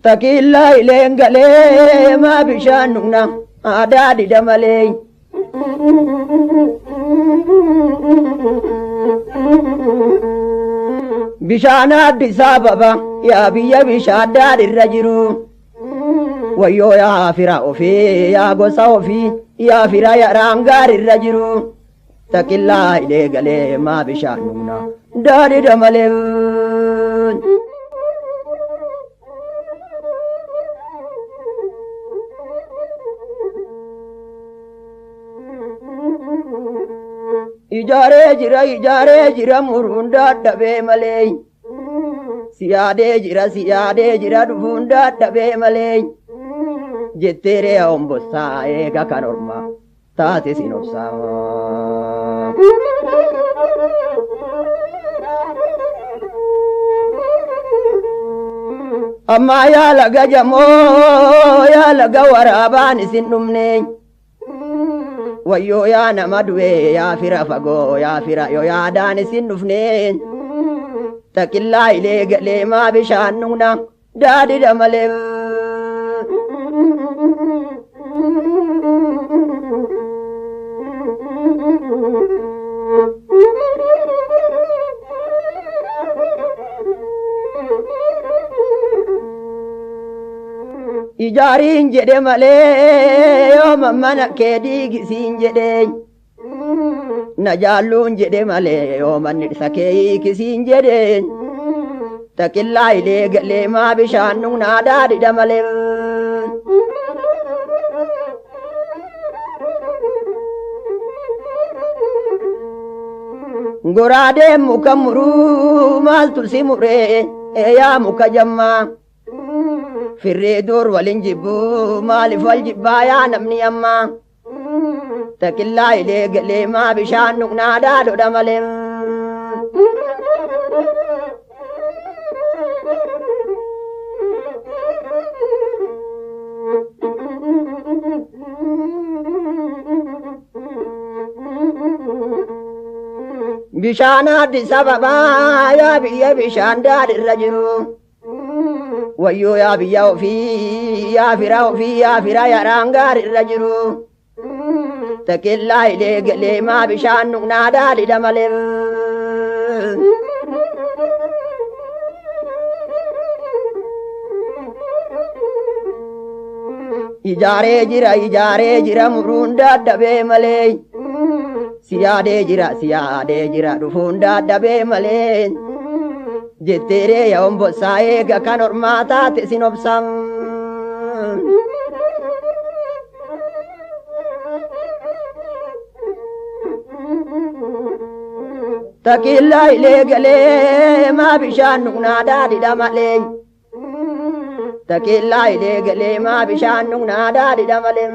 takilla ileen galee maa bishaan dhugna aadaa dida malee. Bishaan Addis Ababa yaa biyya bishaan daadhiirra jiru. Wayyoo yaa fira ofii yaa gosa ofii yaa fira yaraan gaariirra jiru. Takillaa ilee galee maa bishaan dhugna daadhida malee. Ijaaree jira muruun dadhabee malee. Siyaadee jira dhufuun dadhabee malee. Jetteeree hombossaa eega kan ormaa taate sin obsaa. Ammaa yaa laga jamoo yaa laga waraabaan isin dhumne. Wayyoo yaa nama du'e yaa fira fagoo yaa fira yoo yaadaan isin dhufne. Takillaa ilee galee maa bishaan dhugna daadhida malee. Ijaariin jedhe malee yoo mana kee diigisiin jedhe. Na jaalluun jedhe malee yoo manni dhisa kee hiikisiin jedhe. Takillaa ilee galee maa bishaan dhugna daadhida malee. Goraadeen muka muruu maaltu si muree yaa muka jammaa. Firree dur waliin jibbuu maaliif wal jibbaa yaa namni ammaa. Takillaa ilee galee maa bishaan dhugna daadhida malee. Bishaan Addis Ababaa yaa biyya bishaan daadhiirra jiru. Wayyoo yaa biyya ofii yaa fira yaraan gaariirra jiru. Takillaa ilee galee maa bishaan dhugna daadhida malee. Ijaaree jira muruun dadhabee malee. Siyaadee jira dhufuun dadhabee malee. Jetteeree yaa hombossaa eega kan ormaa taate sin obsaa. Takillaa ilee galee maa bishaan dhugna daadhida malee. Takillaa ilee galee maa bishaan dhugna daadhida malee.